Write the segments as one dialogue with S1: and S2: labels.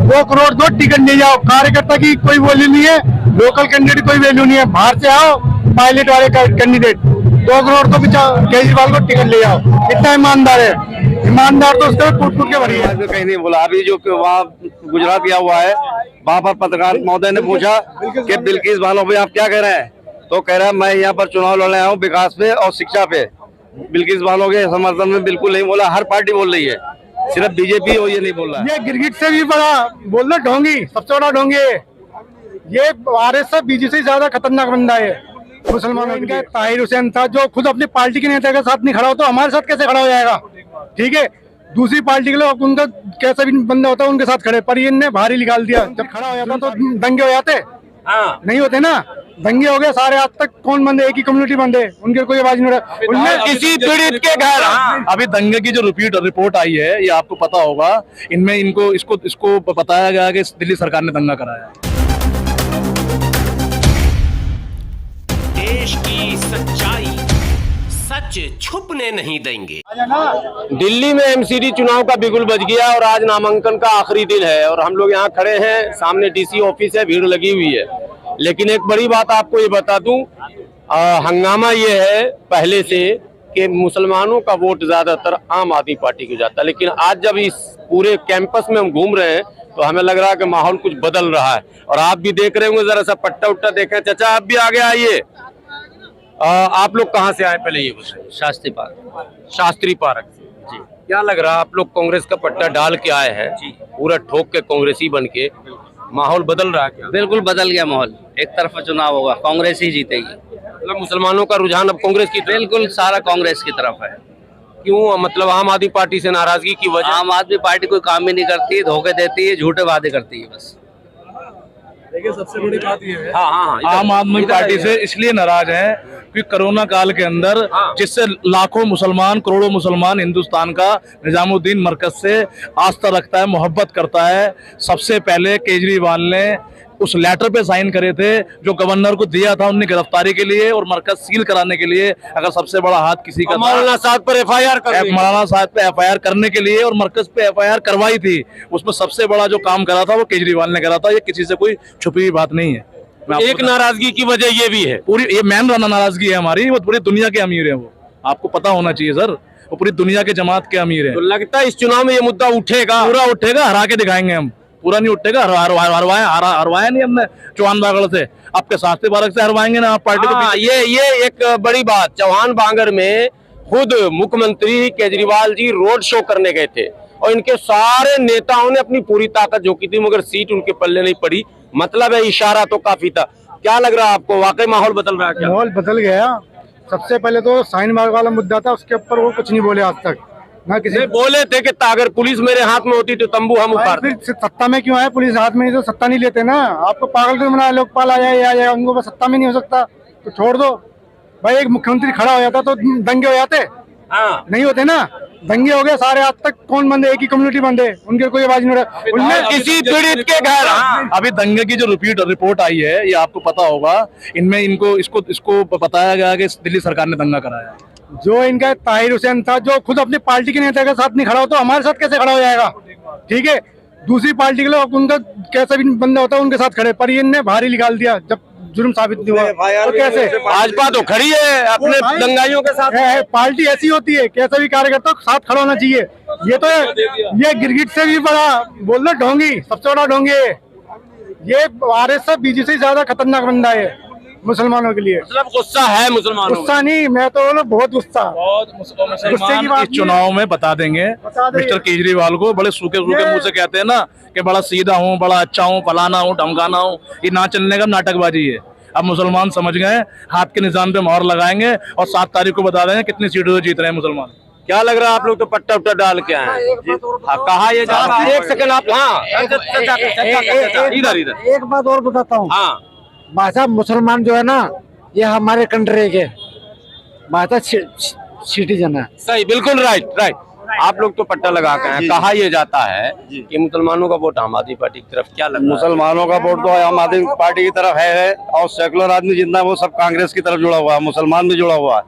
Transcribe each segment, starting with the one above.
S1: 2 करोड़ दो, टिकट ले जाओ। कार्यकर्ता की कोई वैल्यू नहीं है, लोकल कैंडिडेट कोई वैल्यू नहीं है। बाहर से आओ पायलट वाले कैंडिडेट, 2 करोड़ तो केजरीवाल को टिकट ले जाओ। कितना ईमानदार है, ईमानदार तो उसका कूट कूट के भरी है।
S2: कहीं नहीं बोला। अभी जो वहाँ गुजरात गया हुआ है, वहाँ पर पत्रकार महोदय ने पूछा कि बिल्किस बानो भाई आप क्या कह रहे हैं, तो कह रहा है मैं यहाँ पर चुनाव लड़ने आया हूँ विकास पे और शिक्षा पे। बिल्किस बानो के समर्थन में बिल्कुल नहीं बोला। हर पार्टी बोल रही है, सिर्फ बीजेपी हो ये नहीं बोल रहा है।
S1: ये गिरगिट से भी बड़ा बोल रहे ढोंगी, सबसे बड़ा ढोंगी है ये। आरएसएस बीजेपी से ज्यादा खतरनाक बंदा है मुसलमानों का। ताहिर हुसैन था जो खुद अपनी पार्टी के नेता के साथ नहीं खड़ा हो, तो हमारे साथ कैसे खड़ा हो जाएगा? ठीक है, दूसरी पार्टी के लोग उनका कैसा भी बंदा होता है उनके साथ खड़े, पर इनने भारी निकाल दिया। जब खड़ा हो जाता तो दंगे हो जाते, नहीं होते ना। दंगे हो गए सारे। आज तक कौन बंदे, एक ही कम्युनिटी बंदे, उनके कोई आवाज नहीं रहा। उनमें
S2: किसी पीड़ित के घर
S3: अभी दंगे की जो रिपोर्ट आई है ये आपको पता होगा, इनमें इसको बताया गया कि दिल्ली सरकार ने दंगा कराया।
S4: देश की सच्चाई, सच छुपने नहीं देंगे।
S2: दिल्ली में एमसीडी चुनाव का बिगुल बज गया और आज नामांकन का आखिरी दिन है और हम लोग यहाँ खड़े हैं, सामने डीसी ऑफिस है, भीड़ लगी हुई है। लेकिन एक बड़ी बात आपको ये बता दूं, हंगामा ये है पहले से कि मुसलमानों का वोट ज्यादातर आम आदमी पार्टी को जाता है, लेकिन आज जब इस पूरे कैंपस में हम घूम रहे हैं तो हमें लग रहा है कि माहौल कुछ बदल रहा है। और आप भी देख रहे होंगे, जरा सा पट्टा उट्टा देखें। चाचा आप भी आगे आइए। आप लोग कहाँ से आए पहले ये बताइए?
S5: शास्त्री पार्क।
S2: शास्त्री पार्क जी। क्या लग रहा है, आप लोग कांग्रेस का पट्टा डाल के आए हैं, पूरा ठोक के कांग्रेसी बन के, माहौल बदल रहा है क्या?
S5: बिल्कुल बदल गया माहौल, एक तरफा चुनाव होगा, कांग्रेस ही जीतेगी।
S2: मतलब मुसलमानों का रुझान अब कांग्रेस की तरफ?
S5: बिल्कुल सारा कांग्रेस की तरफ है।
S2: क्यों? मतलब आम आदमी पार्टी से नाराजगी की वजह?
S5: आम आदमी पार्टी कोई काम ही नहीं करती, धोखे देती है, झूठे वादे करती है बस।
S3: देखिए सबसे बड़ी बात ये है,
S2: हाँ,
S3: आम आदमी पार्टी से इसलिए नाराज है कि कोरोना काल के अंदर जिससे लाखों मुसलमान, करोड़ों मुसलमान हिंदुस्तान का निजामुद्दीन मरकज से आस्था रखता है, मोहब्बत करता है। सबसे पहले केजरीवाल ने उस लेटर पे साइन करे थे जो गवर्नर को दिया था उनने गिरफ्तारी के लिए और मरकज सील कराने के लिए। अगर सबसे बड़ा हाथ किसी का
S2: मौलाना साहब पर
S3: मौलाना साहब पे एफआईआर करने के लिए और मरकज पे एफआईआर करवाई थी, उसमें सबसे बड़ा जो काम करा था वो केजरीवाल ने करा था। ये किसी से कोई छुपी हुई बात नहीं है।
S2: एक नाराजगी की वजह ये भी है,
S3: पूरी ये मेन नाराजगी है हमारी, वो पूरी दुनिया के अमीर है, वो आपको पता होना चाहिए सर, वो पूरी दुनिया के जमात के अमीर है।
S2: तो लगता है इस चुनाव में ये मुद्दा उठेगा?
S3: पूरा उठेगा, हरा के दिखाएंगे हम। पूरा नहीं उठेगा, हरवाया नहीं हमने चौहान बागड़ से, आपके शास्त्री पार्क से हरवाएंगे ना आप पार्टी को।
S2: ये एक बड़ी बात। चौहान बांगर में खुद मुख्यमंत्री केजरीवाल जी रोड शो करने गए थे और इनके सारे नेताओं ने अपनी पूरी ताकत झोंकी थी, मगर सीट उनके पल्ले नहीं पड़ी। मतलब है इशारा तो काफी था। क्या लग रहा है आपको, वाकई माहौल बदल रहा है क्या?
S1: माहौल बदल गया। सबसे पहले तो शाहीन बाग वाला मुद्दा था, उसके ऊपर वो कुछ नहीं बोले आज तक ना। किसी
S2: बोले थे कि अगर पुलिस मेरे हाथ में होती तो तंबू हम उतारते।
S1: फिर सत्ता में क्यों आए? पुलिस हाथ में तो सत्ता नहीं लेते ना। आपको पागल तो बना, लोकपाल आ जाए, उनको बस सत्ता में नहीं हो सकता तो छोड़ दो भाई। एक मुख्यमंत्री खड़ा हो जाता तो दंगे हो जाते, नहीं होते ना। दंगे हो गए सारे। आज तक कौन बंदे, एक ही कम्युनिटी बंदे, उनके कोई आवाज नहीं रहा। उनमें
S2: किसी पीड़ित के घर
S3: अभी दंगे की जो रिपोर्ट आई है ये आपको पता होगा, इनमें इसको बताया गया कि दिल्ली सरकार ने दंगा कराया।
S1: जो इनका ताहिर हुसैन था जो खुद अपनी पार्टी के नेता के साथ नहीं खड़ा हो, तो हमारे साथ कैसे खड़ा हो जाएगा? ठीक है, दूसरी पार्टी के लोग उनका कैसा भी बंदा होता है उनके साथ खड़े, पर इनने भारी निकाल दिया। जब जुर्म साबित नहीं हुआ तो कैसे?
S2: भाजपा तो खड़ी है अपने दंगाइयों के साथ।
S1: पार्टी ऐसी होती है, कैसा भी कार्यकर्ता साथ खड़ा होना चाहिए। ये तो ये गिरगिट से भी बड़ा बोल रहे ढोंगी, सबसे बड़ा ढोंगी है ये। आरएसएस बीजेपी से ज्यादा खतरनाक बंदा है मुसलमानों के लिए।
S2: मतलब गुस्सा है मुसलमानों?
S1: गुस्सा नहीं, मैं तो बोलो बहुत गुस्सा।
S3: मुसलमान इस चुनाव में बता देंगे मिस्टर केजरीवाल को। बड़े सूखे मुंह से कहते हैं ना कि बड़ा सीधा हूँ, बड़ा अच्छा हूँ, फलाना हूँ, ढमकाना हूँ। ये ना चलने का नाटकबाजी है। अब मुसलमान समझ गए, हाथ के निशान पे मोहर लगाएंगे और 7 तारीख को बता देंगे कितनी सीटों से जीत रहे हैं मुसलमान।
S2: क्या लग रहा है, आप लोग तो पट्टा उट्टा डाल के आए हैं? कहा ये जा रहा है? एक सेकंड आप, इधर
S6: एक बात और बताता हूँ।
S2: हाँ
S6: भाषा मुसलमान जो है ना, ये हमारे कंट्री के भाषा सिटीजन है।
S2: सही, बिल्कुल राइट। आप लोग तो पट्टा लगा के हैं। कहा यह जाता है कि मुसलमानों का वोट आम आदमी पार्टी की तरफ। क्या लगता है?
S7: मुसलमानों का वोट तो आम आदमी पार्टी की तरफ है और सेकुलर आदमी जितना वो सब कांग्रेस की तरफ जुड़ा हुआ है, मुसलमान भी जुड़ा हुआ है।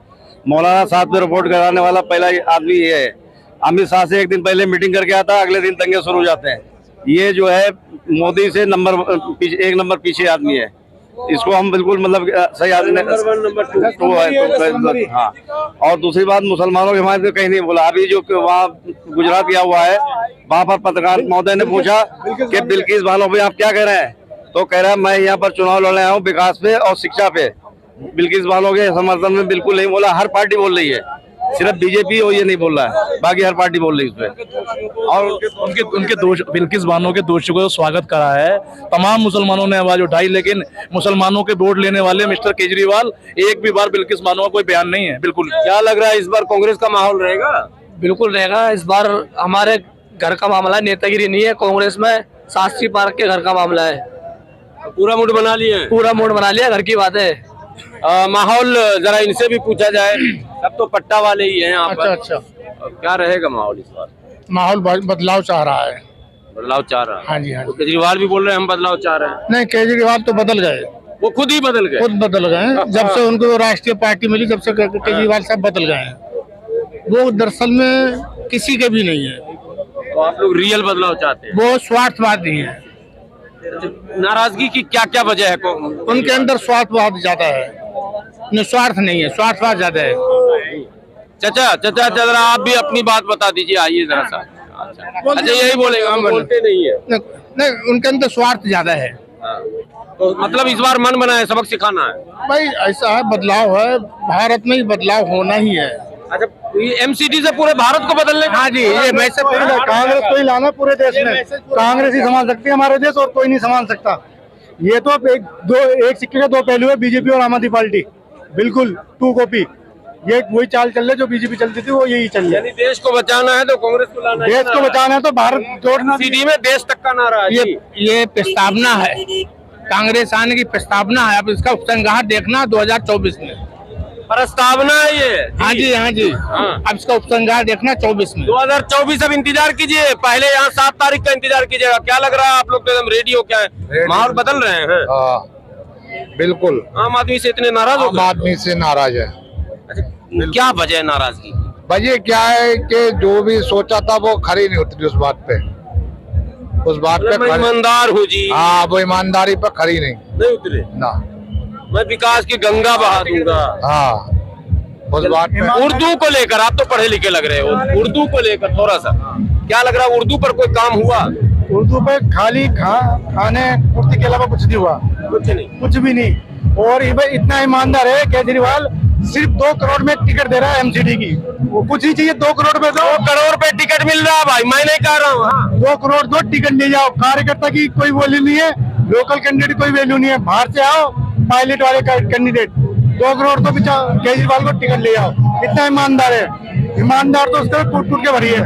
S7: मौलाना साहब पे रिपोर्ट कराने वाला पहला आदमी ये है। अमित शाह से एक दिन पहले मीटिंग करके आता है, अगले दिन दंगे शुरू हो जाते हैं। ये जो है मोदी से एक नंबर पीछे आदमी है। इसको हम बिल्कुल मतलब सही आदमी
S2: नंबर 2
S7: है। हाँ, और दूसरी बात मुसलमानों के हमारे तो कहीं नहीं बोला। अभी जो वहाँ गुजरात गया हुआ है, वहाँ पर पत्रकार महोदय ने पूछा कि बिल्किस बानो भाई आप क्या कह रहे हैं, तो कह रहा है मैं यहाँ पर चुनाव लड़ने आया हूँ विकास पे और शिक्षा पे। बिल्किस बानो के समर्थन में बिल्कुल नहीं बोला। हर पार्टी बोल रही है, सिर्फ बीजेपी और ये नहीं बोल रहा है, बाकी हर पार्टी बोल रही है इस पे।
S3: और उनके दोष बिल्किस बानो के दोषों को स्वागत करा है। तमाम मुसलमानों ने आवाज उठाई, लेकिन मुसलमानों के वोट लेने वाले मिस्टर केजरीवाल एक भी बार बिल्किस बानो का कोई बयान नहीं है। बिल्कुल।
S2: क्या लग रहा है इस बार कांग्रेस का माहौल रहेगा?
S5: बिल्कुल रहेगा। इस बार हमारे घर का मामला है, नेतागिरी नहीं है कांग्रेस में, शास्त्री पार्क के घर का मामला है।
S2: पूरा मूड बना लिए?
S5: पूरा मूड बना लिया, घर की बात है।
S2: माहौल जरा इनसे भी पूछा जाए, सब तो पट्टा वाले ही हैं यहाँ पर।
S1: अच्छा
S2: क्या रहेगा माहौल इस बार?
S1: माहौल बदलाव चाह रहा है।
S2: बदलाव चाह रहा है?
S1: हाँ जी, हाँ
S2: तो केजरीवाल भी बोल रहे हैं हम बदलाव चाह रहे हैं।
S1: नहीं, केजरीवाल तो बदल गए,
S2: वो खुद ही बदल गए।
S1: खुद बदल गए। जब से उनको राष्ट्रीय पार्टी मिली, जब से केजरीवाल साहब बदल गए हैं। वो दरअसल में किसी के भी नहीं है,
S2: तो आप लोग रियल बदलाव चाहते हैं?
S1: वो स्वार्थवादी हैं।
S2: नाराजगी की क्या क्या वजह है?
S1: उनके अंदर स्वार्थवाद ज्यादा है, निस्वार्थ नहीं है, स्वार्थवाद ज्यादा है।
S2: चाचा जरा आप भी अपनी बात बता दीजिए, आइए जरा सा। अच्छा यही बोलेगा, हम बोलते नहीं है।
S1: नहीं, उनके अंदर स्वार्थ ज्यादा है।
S2: तो मतलब इस बार मन बनाए सबक सिखाना है?
S1: भाई ऐसा है, बदलाव है, भारत में ही बदलाव होना ही है।
S2: अच्छा, ये एमसीडी से पूरे भारत को बदलने?
S1: हाँ जी, ये वैसे कांग्रेस को ही लाना पूरे देश में। कांग्रेस ही संभाल सकती है हमारे देश, और कोई नहीं संभाल सकता। ये तो एक सिक्के के दो पहलू है, बीजेपी और आम आदमी पार्टी। बिल्कुल 2 कॉपी। ये वही चाल चल रही जो बीजेपी चलती थी, वो यही चल रही है।
S2: यानी देश को बचाना है तो कांग्रेस को लाना है।
S1: देश को बचाना है तो भारत जोड़ना।
S2: एमसीडी में देश तक का नारा है।
S1: ये प्रस्तावना है, कांग्रेस आने की प्रस्तावना है। अब इसका उपसंहार देखना 2024 में।
S2: प्रस्तावना है ये?
S1: हाँ जी, हाँ जी। अब इसका उपसंहार देखना 24 में।
S2: 2024 अब इंतजार कीजिए, पहले यहाँ 7 तारीख का इंतजार कीजिएगा। क्या लग रहा है आप लोग तो एकदम रेडी हो? क्या है माहौल बदल रहे हैं?
S8: बिल्कुल।
S2: आम आदमी से इतने नाराज हो गए?
S8: आम आदमी से नाराज है।
S2: अच्छा, क्या वजह है नाराजगी?
S8: वजह क्या है कि जो भी सोचा था वो खरी नहीं उतरी उस बात पे। उस बात पे
S2: ईमानदार हो जी।
S8: हाँ, वो ईमानदारी पे खरी नहीं
S2: उतरे
S8: ना।
S2: मैं विकास की गंगा बहा दूंगा।
S8: हाँ, उस बात पे।
S2: उर्दू को लेकर आप तो पढ़े लिखे लग रहे हो, उर्दू को लेकर थोड़ा सा क्या लग रहा है? उर्दू पर कोई काम हुआ?
S1: उर्दू पे खाली खाने पूर्ति के अलावा कुछ नहीं हुआ। कुछ भी नहीं। और इतना ईमानदार है केजरीवाल, सिर्फ 2 करोड़ में टिकट दे रहा है एमसीडी की। वो कुछ नहीं चाहिए, 2 करोड़ में 2
S2: करोड़ पे टिकट मिल रहा है भाई, मैं नहीं कह रहा हूँ।
S1: 2 करोड़ दो, टिकट ले जाओ। कार्यकर्ता की कोई वैल्यू नहीं है, लोकल कैंडिडेट कोई वैल्यू नहीं है। बाहर से आओ, पायलट वाले कैंडिडेट। 2 करोड़ तो केजरीवाल को टिकट ले जाओ। इतना ईमानदार है, ईमानदार तो उसका टूट टूट के भरी है।